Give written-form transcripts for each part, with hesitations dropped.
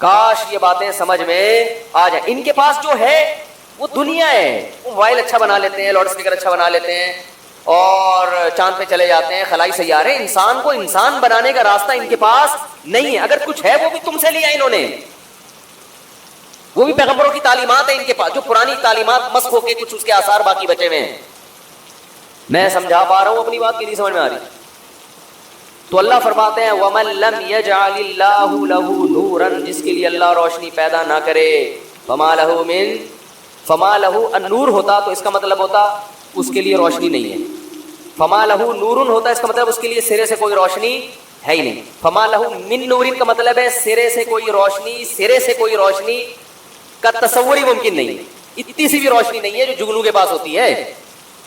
کاش یہ باتیں سمجھ میں آ جائیں. ان کے پاس جو ہے وہ دنیا ہے. وہ موبائل اچھا بنا لیتے ہیں, لاؤڈ اسپیکر اچھا بنا لیتے ہیں, اور چاند پہ چلے جاتے ہیں, خلائی سیارے. انسان کو انسان بنانے کا راستہ ان کے پاس نہیں ہے. اگر کچھ ہے وہ بھی تم سے لیا انہوں نے, وہ بھی پیغمبروں کی تعلیمات ہیں ان کے پاس, جو پرانی تعلیمات مسخ ہو کے کچھ اس کے آثار باقی بچے ہوئے ہیں. میں سمجھا پا رہا ہوں اپنی بات کی نہیں سمجھ میں آ رہی؟ تو اللہ فرماتے ہیں وَمَن لَّمْ يَجْعَلِ اللَّهُ لَهُ نُورًا, جس کے لیے اللہ روشنی پیدا نہ کرے, فَمَا لَهُ مِن فَمَا لَهُ النور ہوتا تو اس کا مطلب ہوتا اس کے لیے روشنی نہیں ہے. فَمَا لَهُ نُورٌ ہوتا اس کا مطلب اس کے لیے سرے سے کوئی روشنی ہے ہی نہیں. فَمَا لَهُ مِن نُورٍ کا مطلب ہے سرے سے کوئی روشنی, سرے سے کوئی روشنی کا تصور ہی ممکن نہیں ہے. اتنی سی بھی روشنی نہیں ہے جو جگنو کے پاس ہوتی ہے.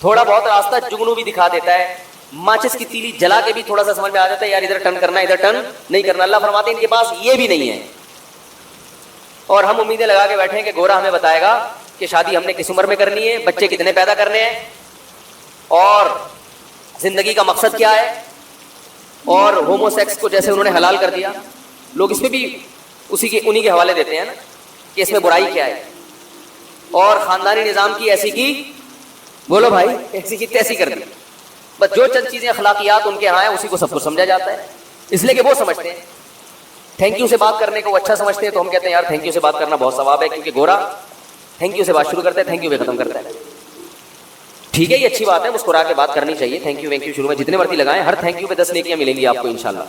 تھوڑا بہت راستہ جگنو بھی دکھا دیتا ہے, ماچس کی تیلی جلا کے بھی تھوڑا سا سمجھ میں آ جاتا ہے یار ادھر ٹرن کرنا ہے, ادھر ٹرن نہیں کرنا. اللہ فرماتے ہیں ان کے پاس یہ بھی نہیں ہے. اور ہم امیدیں لگا کے بیٹھے ہیں کہ گورا ہمیں بتائے گا کہ شادی ہم نے کس عمر میں کرنی ہے, بچے کتنے پیدا کرنے ہیں, اور زندگی کا مقصد کیا ہے, اور ہومو سیکس کو جیسے انہوں نے حلال کر دیا, لوگ اس پہ بھی انہی کے حوالے دیتے ہیں نا کہ اس میں برائی کیا ہے, اور خاندانی نظام کی ایسی کی, بولو بھائی, ایسی کی تیسی کر دی. بس جو چند چیزیں اخلاقیات ان کے یہاں ہیں اسی کو سب کچھ سمجھا جاتا ہے. اس لیے کہ وہ سمجھتے ہیں تھینک یو سے بات کرنے کو وہ اچھا سمجھتے ہیں, تو ہم کہتے ہیں یار تھینک یو سے بات کرنا بہت ثواب ہے, کیونکہ گورا تھینک یو سے بات شروع کرتا ہے, تھینک یو پہ ختم کرتا ہے. ٹھیک ہے, یہ اچھی بات ہے, مسکرا کے بات کرنی چاہیے. تھینک یو وینک یو شروع میں جتنے مرضی لگائیں, ہر تھینک یو پہ 10 نیکیاں ملیں گی آپ کو انشاءاللہ.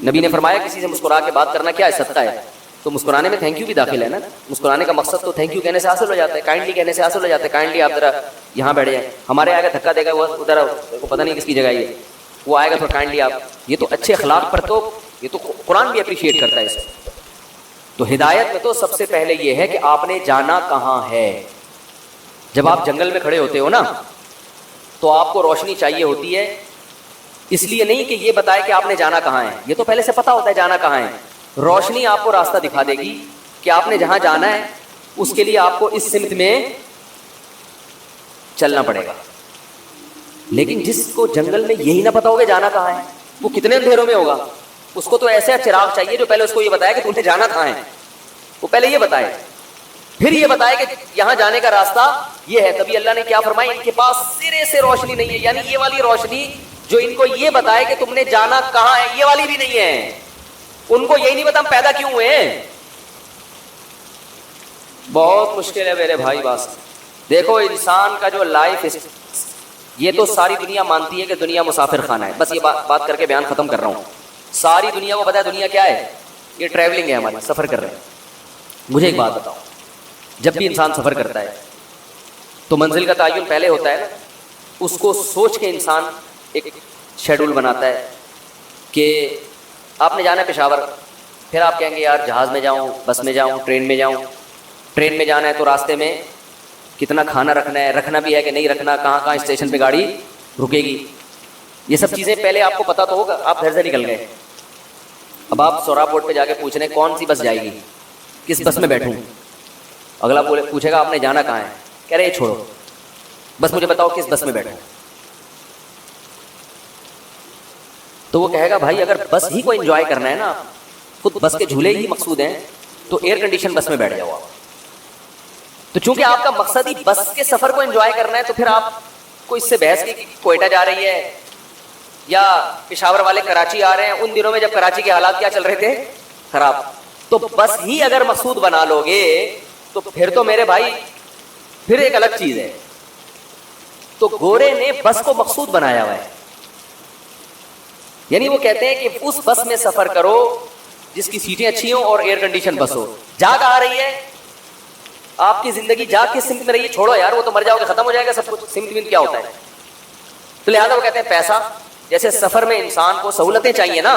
نبی نے فرمایا کسی سے مسکرا کے بات کرنا کیا ہے, صدقہ ہے. تو مسکرانے میں تھینک یو بھی داخل ہے نا. مسکرانے کا مقصد تو تھینک یو کہنے سے حاصل ہو جاتا ہے, کائنڈلی کہنے سے حاصل ہو جاتا ہے. کائنڈلی آپ ذرا یہاں بیٹھ جائیں, ہمارے آگے دھکا دے گا وہ ادھر, پتہ نہیں کس کی جگہ ہے, وہ آئے گا تو کائنڈلی آپ, یہ تو اچھے اخلاق پر تو یہ تو قرآن بھی اپریشیٹ کرتا ہے اس کو. تو ہدایت میں تو سب سے پہلے یہ ہے کہ آپ نے جانا کہاں ہے. جب آپ جنگل میں کھڑے ہوتے ہو نا تو آپ کو روشنی چاہیے ہوتی ہے, اس لیے نہیں کہ یہ بتائے کہ آپ نے جانا کہاں ہے, یہ تو پہلے سے پتا ہوتا ہے جانا کہاں ہے. روشنی آپ کو راستہ دکھا دے گی کہ آپ نے جہاں جانا ہے اس کے لیے آپ کو اس سمت میں چلنا پڑے گا. لیکن جس کو جنگل میں یہی نہ پتا ہوگا جانا کہاں ہے, وہ کتنے اندھیروں میں ہوگا. اس کو تو ایسا چراغ چاہیے جو پہلے اس کو یہ بتائے کہ تم نے جانا کہاں ہے. وہ پہلے یہ بتائے, پھر یہ بتائے کہ یہاں جانے کا راستہ یہ ہے. تبھی اللہ نے کیا فرمایا, ان کے پاس سرے سے روشنی نہیں ہے, یعنی یہ والی روشنی جو ان کو یہ بتائے کہ تم نے جانا کہاں ہے, یہ والی بھی نہیں ہے. ان کو یہی نہیں پتا ہم پیدا کیوں ہوئے ہیں. بہت مشکل ہے میرے بھائی. بات دیکھو, انسان کا جو لائف, یہ تو ساری دنیا مانتی ہے کہ دنیا مسافر خانہ ہے. بس یہ بات کر کے بیان ختم کر رہا ہوں. ساری دنیا کو پتا ہے دنیا کیا ہے, یہ ٹریولنگ ہے ہماری, سفر کر رہے ہیں. مجھے ایک بات بتاؤ, جب بھی انسان سفر کرتا ہے تو منزل کا تعین پہلے ہوتا ہے نا, اس کو سوچ کے انسان ایک شیڈول بناتا ہے کہ آپ نے جانا ہے پشاور, پھر آپ کہیں گے یار جہاز میں جاؤں, بس میں جاؤں, ٹرین میں جاؤں. ٹرین میں جانا ہے تو راستے میں کتنا کھانا رکھنا ہے, رکھنا بھی ہے کہ نہیں رکھنا, کہاں کہاں اسٹیشن پہ گاڑی رکے گی, یہ سب چیزیں پہلے آپ کو پتا تو ہوگا. آپ گھر سے نکل گئے, اب آپ سوراب بورڈ پہ جا کے پوچھ رہے ہیں کون سی بس جائے گی, کس بس میں بیٹھوں. اگلا پوچھے گا آپ نے جانا کہاں ہے, کہہ رہے چھوڑو, بس مجھے بتاؤ کس بس میں بیٹھوں. تو وہ کہے گا بھائی اگر بس ہی کو انجوائے کرنا ہے نا, خود بس کے جھولے ہی مقصود ہیں, تو ایئر کنڈیشن بس میں بیٹھ جاؤ آپ. تو چونکہ آپ کا مقصد ہی بس کے سفر کو انجوائے کرنا ہے, تو پھر آپ کو اس سے بحث کی کوئٹہ جا رہی ہے یا پشاور والے کراچی آ رہے ہیں. ان دنوں میں جب کراچی کے حالات کیا چل رہے تھے, خراب. تو بس ہی اگر مقصود بنا لو گے تو پھر تو میرے بھائی پھر ایک الگ چیز ہے. تو گورے نے بس کو مقصود بنایا ہوا ہے, یعنی وہ کہتے ہیں کہ اس بس میں سفر کرو جس کی سیٹیں اچھی ہوں اور ایئر کنڈیشن بس ہو. جاگ آ رہی ہے آپ کی زندگی, جاگ کس سمت میں رہی ہے, چھوڑو یار وہ تو مر جاؤ گے, ختم ہو جائے گا سب کچھ. سمت میں کیا ہوتا ہے, تو لہٰذا وہ کہتے ہیں پیسہ. جیسے سفر میں انسان کو سہولتیں چاہیے نا,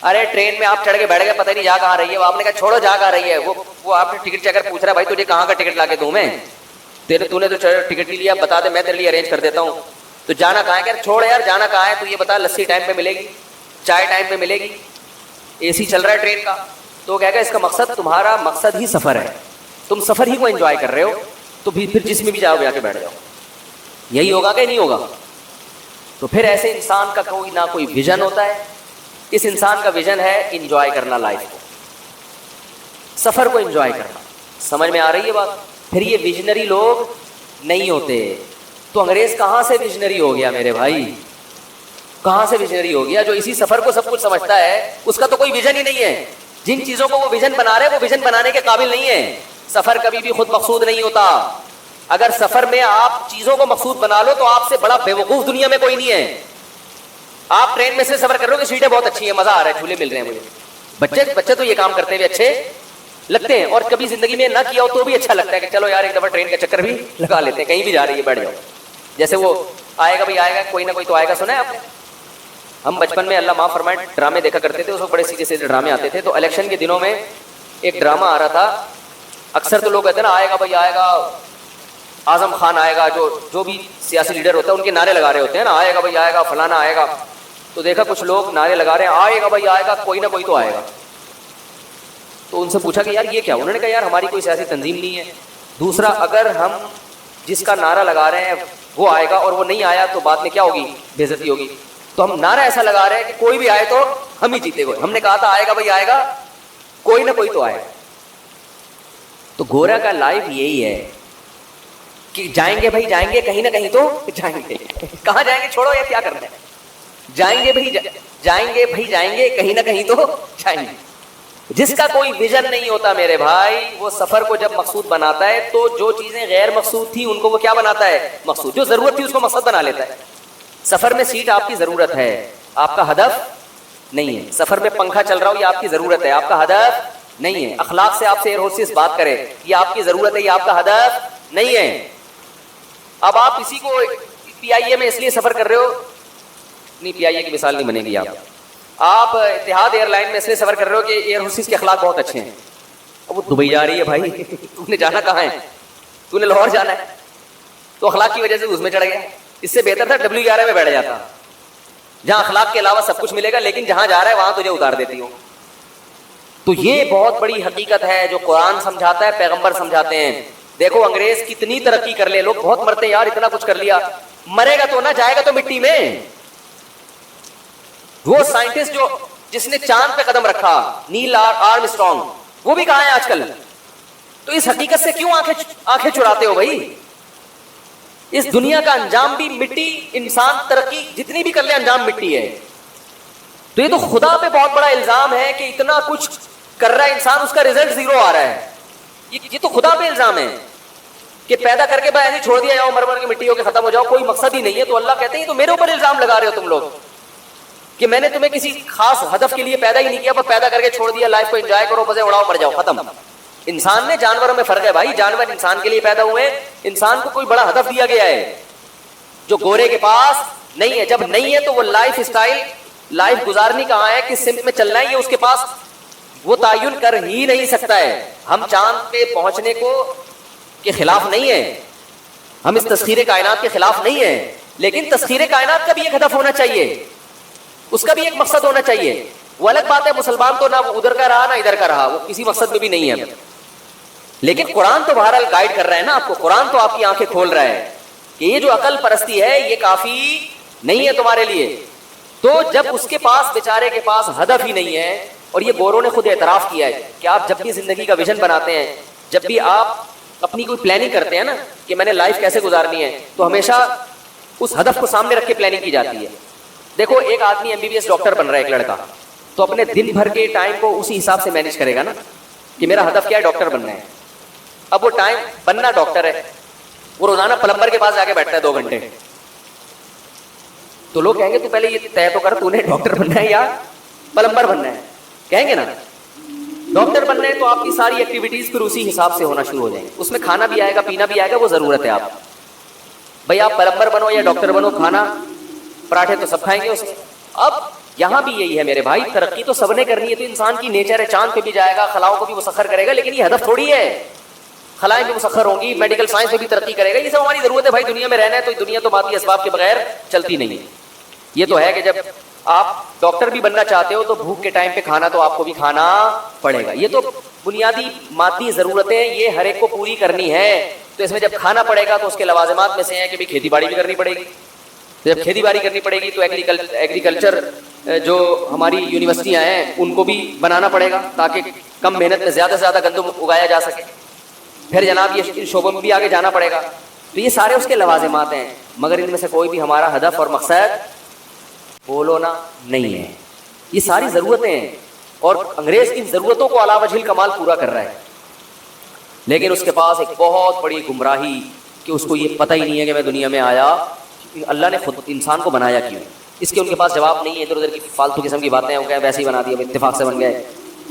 ارے ٹرین میں آپ چڑھ کے بیٹھ گئے, پتہ نہیں جاگ آ رہی ہے, وہ آپ نے کہا چھوڑو جاگ آ رہی ہے, وہ آپ نے ٹکٹ چیکر پوچھ رہا ہے بھائی تجھے کہاں کا ٹکٹ لا کے دوں میں, تو نے تو ٹکٹ لیا, بتا دے میں تیرے لیے ارینج کر دیتا ہوں. تو جانا کہاں ہے, کہ چھوڑ یار جانا کہاں ہے, تو یہ بتا لسی ٹائم پہ ملے گی, چائے ٹائم پہ ملے گی, اے سی چل رہا ہے ٹرین کا. تو کہے گا اس کا مقصد, تمہارا مقصد ہی سفر ہے, تم سفر ہی کو انجوائے کر رہے ہو, تو پھر جس میں بھی جاؤ جا کے بیٹھ جاؤ. یہی ہوگا کہ نہیں ہوگا. تو پھر ایسے انسان کا کوئی نہ کوئی ویژن ہوتا ہے. اس انسان کا ویژن ہے انجوائے کرنا لائف کو. سفر کو انجوائے کرنا. سمجھ میں آ رہی ہے بات؟ پھر یہ ویژنری لوگ نہیں ہوتے. تو انگریز کہاں سے ویژنری ہو گیا میرے بھائی؟ کہاں سے ویژنری ہو گیا؟ جو اسی سفر کو سب کچھ سمجھتا ہے اس کا تو کوئی ویژن ہی نہیں ہے. جن چیزوں کو وہ ویژن بنا رہے ہیں وہ ویژن بنانے کے قابل نہیں ہے. سفر کبھی بھی خود مقصود نہیں ہوتا. اگر سفر میں آپ چیزوں کو مقصود بنا لو تو آپ سے بڑا بیوقوف دنیا میں کوئی نہیں ہے. آپ ٹرین میں سے سفر کر رہے ہو کہ سیٹیں بہت اچھی ہیں, مزہ آ رہا ہے, جھولے مل رہے ہیں مجھے. بچے تو یہ کام کرتے ہوئے اچھے لگتے ہیں, اور کبھی زندگی میں نہ کیا ہو تو بھی اچھا لگتا ہے کہ چلو یار ایک دفعہ ٹرین کا چکر بھی لگا لیتے ہیں, کہیں بھی جا رہی ہے بیٹھ جاؤ. جیسے وہ آئے گا بھائی, آئے گا کوئی نہ کوئی تو آئے گا. سنا ہے آپ نے؟ ہم بچپن میں اللہ معاف فرمائے ڈرامے دیکھا کرتے تھے, اس وقت بڑے سیدھے سیدھے ڈرامے آتے تھے. تو الیکشن کے دنوں میں ایک ڈرامہ آ رہا تھا. اکثر تو لوگ کہتے ہیں نا آئے گا بھائی آئے گا, اعظم خان آئے گا, جو بھی سیاسی لیڈر ہوتا ہے ان کے نعرے لگا رہے ہوتے ہیں نا, آئے گا بھائی آئے گا, فلانا آئے گا. تو دیکھا کچھ لوگ نعرے لگا رہے ہیں آئے گا بھائی آئے گا, کوئی نہ کوئی تو آئے گا. تو ان سے پوچھا کہ یار یہ کیا؟ انہوں نے کہا یار ہماری کوئی سیاسی تنظیم نہیں ہے. دوسرا, اگر ہم جس کا نعرہ لگا رہے ہیں وہ آئے گا اور وہ نہیں آیا تو بعد میں کیا ہوگی؟ بے عزتی ہوگی. تو ہم نعرہ ایسا لگا رہے ہیں کہ کوئی بھی آئے تو ہم ہی جیتے گئے. ہم نے کہا تھا آئے گا بھائی آئے گا, کوئی نہ کوئی تو آئے. تو گورا کا لائف یہی ہے کہ جائیں گے بھائی جائیں گے, کہیں نہ کہیں تو جائیں گے. کہاں جائیں گے چھوڑو, یہ کیا کرنا ہے, جائیں گے بھائی جائیں گے, کہیں نہ کہیں تو جائیں گے. جس کا کوئی ویژن نہیں ہوتا میرے بھائی, وہ سفر کو جب مقصود بناتا ہے تو جو چیزیں غیر مقصود تھی ان کو وہ کیا بناتا ہے؟ مقصود. جو ضرورت تھی اس کو مقصد بنا لیتا ہے. سفر میں سیٹ آپ کی ضرورت ہے, آپ کا ہدف نہیں ہے. سفر میں پنکھا چل رہا ہو یہ آپ کی ضرورت ہے, آپ کا ہدف نہیں ہے. اخلاق سے آپ سے ایئر ہوسٹس بات کرے یہ آپ کی ضرورت ہے, یہ آپ کا ہدف نہیں ہے. اب آپ کسی کو پی آئی اے میں اس لیے سفر کر رہے ہو, نہیں پی آئی اے کی مثال نہیں بنے گی. آپ اتحاد ایئر لائن میں اس لیے سفر کر رہے ہو کہ ایئر ہوسٹس کے اخلاق بہت اچھے ہیں. اب وہ دبئی جا رہی ہے بھائی, تو نے جانا کہاں ہے؟ تو نے لاہور جانا ہے, تو اخلاق کی وجہ سے اس میں چڑھ گیا. اس سے بہتر تھا WR میں بیٹھ جاتا, جہاں اخلاق کے علاوہ سب کچھ ملے گا, لیکن جہاں جا رہا ہے وہاں تجھے اتار دیتی ہوں. تو یہ بہت بڑی حقیقت ہے جو قرآن سمجھاتا ہے, پیغمبر سمجھاتے ہیں. دیکھو انگریز کتنی ترقی کر لے, لوگ بہت مرتے ہیں یار, اتنا کچھ کر لیا. مرے گا تو نہ, جائے گا تو مٹی میں. وہ سائنٹسٹ جس نے چاند پہ قدم رکھا, نیل آرم اسٹرانگ, وہ بھی کہاں ہے آج کل؟ تو اس حقیقت سے کیوں آنکھیں چراتے ہو بھائی؟ اس دنیا کا انجام بھی مٹی, انسان ترقی جتنی بھی کر لے انجام مٹی ہے. تو یہ تو خدا پہ بہت بڑا الزام ہے کہ اتنا کچھ کر رہا ہے انسان, اس کا رزلٹ زیرو آ رہا ہے. یہ تو خدا پہ الزام ہے کہ پیدا کر کے بھائی ایسے چھوڑ دیا جاؤ, مر کی مٹی ہو کے ختم ہو جاؤ, کوئی مقصد ہی نہیں ہے. تو اللہ کہتے ہیں تو میرے اوپر الزام لگا رہے ہو تم لوگ کہ میں نے تمہیں کسی خاص ہدف کے لیے پیدا ہی نہیں کیا, پر پیدا کر کے چھوڑ دیا. لائف کو انجوائے کرو, مزے اڑاؤ, مر جاؤ, ختم. انسان نے جانوروں میں فرق ہے بھائی, جانور انسان کے لیے پیدا ہوئے, انسان کو کوئی بڑا ہدف دیا گیا ہے جو گورے کے پاس نہیں ہے. جب نہیں ہے تو وہ لائف اسٹائل, لائف گزارنی کہاں ہے, کس سمت میں چلنا ہے, یہ اس کے پاس وہ تعین کر ہی نہیں سکتا ہے. ہم چاند پہ پہنچنے کے خلاف نہیں ہیں, ہم اس تسخیر کائنات کے خلاف نہیں ہیں, لیکن تسخیر کائنات کا بھی ایک ہدف ہونا چاہیے, اس کا بھی ایک مقصد ہونا چاہیے. وہ الگ بات ہے مسلمان تو نہ وہ ادھر کا رہا نہ ادھر کا رہا, وہ کسی مقصد میں بھی نہیں ہے. لیکن قرآن تو بہرحال گائیڈ کر رہا ہے نا آپ کو, قرآن تو آپ کی آنکھیں کھول رہا ہے کہ یہ جو عقل پرستی ہے یہ کافی نہیں ہے تمہارے لیے. تو جب اس کے پاس, بیچارے کے پاس ہدف ہی نہیں ہے, اور یہ گوروں نے خود اعتراف کیا ہے کہ آپ جب بھی زندگی کا ویژن بناتے ہیں, جب بھی آپ اپنی کوئی پلاننگ کرتے ہیں نا کہ میں نے لائف کیسے گزارنی ہے, تو ہمیشہ اس ہدف کو سامنے رکھ کے پلاننگ کی جاتی ہے. دیکھو ایک آدمی MBBS ڈاکٹر بن رہا ہے, ایک لڑکا, تو اپنے دن بھر کے ٹائم کو اسی حساب سے مینیج کرے گا نا کہ میرا ہدف کیا ہے, ڈاکٹر بننا ہے. اب وہ ٹائم بننا ڈاکٹر ہے, وہ روزانہ پلمبر کے پاس جا کے بیٹھتا ہے 2 گھنٹے. تو لوگ کہیں گے تو پہلے یہ طے تو کر, تو نے ڈاکٹر بننا ہے یا پلمبر بننا ہے, کہیں گے نا. ڈاکٹر بننا ہے تو آپ کی ساری ایکٹیویٹیز پھر اسی حساب سے ہونا شروع ہو جائیں گے, اس میں کھانا بھی آئے گا, پینا بھی آئے گا, وہ ضرورت ہے. آپ بھائی آپ پلمبر بنو یا ڈاکٹر بنو, کھانا پراٹھے تو سب کھائیں گے اس میں. اب یہاں بھی یہی ہے میرے بھائی, ترقی تو سب نے کرنی ہے, تو انسان کی نیچر ہے, چاند پہ بھی جائے گا, خلاؤں کو بھی مسخر کرے گا, لیکن یہ ہدف تھوڑی ہے. خلائیں بھی مسخر ہوں گی, میڈیکل سائنس میں بھی ترقی کرے گا, یہ سب ہماری ضرورت ہے بھائی. دنیا میں رہنا ہے تو دنیا تو مادی اسباب کے بغیر چلتی نہیں ہے. یہ تو ہے کہ جب آپ ڈاکٹر بھی بننا چاہتے ہو تو بھوک کے ٹائم پہ کھانا تو آپ کو بھی کھانا پڑے گا. یہ تو بنیادی مادی ضرورتیں یہ ہر ایک کو پوری کرنی ہے. تو اس میں جب کھانا پڑے گا تو اس کے لوازمات میں سے ہیں کہ بھی کھیتی باڑی بھی کرنی پڑے گی. جب کھیتی باڑی کرنی پڑے گی تو ایگریکلچر جو ہماری یونیورسٹیاں ہیں ان کو بھی بنانا پڑے گا تاکہ کم محنت میں زیادہ سے زیادہ گندم اگایا جا سکے. پھر جناب یہ ان شعبوں میں بھی آگے جانا پڑے گا. تو یہ سارے اس کے لوازمات ہیں, مگر ان میں سے کوئی بھی ہمارا ہدف اور مقصد بولو نا نہیں ہے. یہ ساری ضرورتیں ہیں اور انگریز ان ضرورتوں کو علی وجہ الکمال پورا کر رہا ہے, لیکن اس کے پاس ایک بہت بڑی گمراہی کہ اس کو یہ پتہ ہی نہیں ہے کہ میں دنیا میں آیا, اللہ نے خود انسان کو بنایا کیوں. اس کے ان کے پاس جواب نہیں ہے. ادھر ادھر کی فالتو قسم کی باتیں ہیں, وہ کہ ویسے ہی بنا دیا, اتفاق سے بن گئے.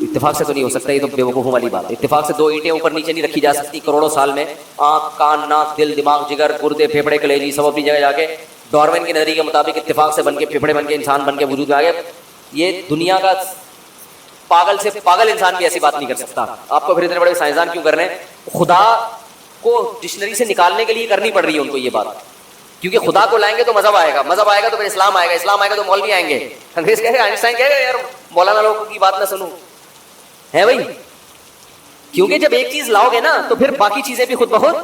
اتفاق سے تو نہیں ہو سکتا, یہ تو بیوقوفوں والی بات ہے. اتفاق سے 2 اینٹیں اوپر نیچے نہیں رکھی جا سکتی کروڑوں سال میں. آنکھ, کان, ناک, دل, دماغ, جگر, گردے, پھیپھڑے, کلیجی سب اپنی جگہ جا کے ڈارون کے نظریے کے مطابق اتفاق سے بن کے پھیپھڑے بن کے انسان بن کے وجود میں آ گئے. یہ دنیا کا پاگل سے پاگل انسان بھی ایسی بات نہیں کر سکتا. آپ کو پھر اتنے بڑے سائنسدان کیوں کر رہے ہیں؟ خدا کو ڈکشنری سے نکالنے کے لیے کرنی پڑ رہی ہے ان کو یہ بات, کیونکہ خدا کو لائیں گے تو مذہب آئے گا, مذہب آئے گا تو پھر اسلام آئے گا, اسلام آئے گا تو مولوی آئیں گے. انگریز کہے گا, آئنسٹائن کہے گا یار مولانا لوگوں کی بات نہ سنوں, ہے بھائی. کیونکہ جب ایک چیز لاؤ گے نا تو پھر باقی چیزیں بھی خود بخود.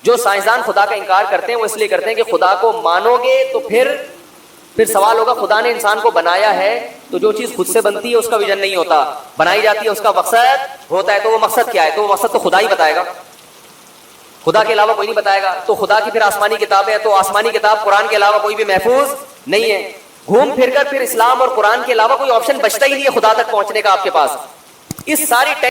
جو سائنسدان خدا کا انکار کرتے ہیں وہ اس لیے کرتے ہیں کہ خدا کو مانو گے تو پھر سوال ہوگا خدا نے انسان کو بنایا ہے تو جو چیز خود سے بنتی ہے اس کا ویژن نہیں ہوتا, بنائی جاتی ہے اس کا مقصد ہوتا ہے. تو وہ مقصد کیا ہے؟ تو وہ مقصد تو خدا ہی بتائے گا, خدا کے علاوہ کوئی نہیں بتائے گا. تو خدا کی پھر آسمانی کتابیں ہیں, تو آسمانی کتاب قرآن کے علاوہ کوئی بھی محفوظ نہیں ہے. گھوم پھر کر پھر اسلام اور قرآن کے علاوہ کوئی آپشن بچتا ہی نہیں ہے خدا تک پہنچنے کا آپ کے پاس. اس ساری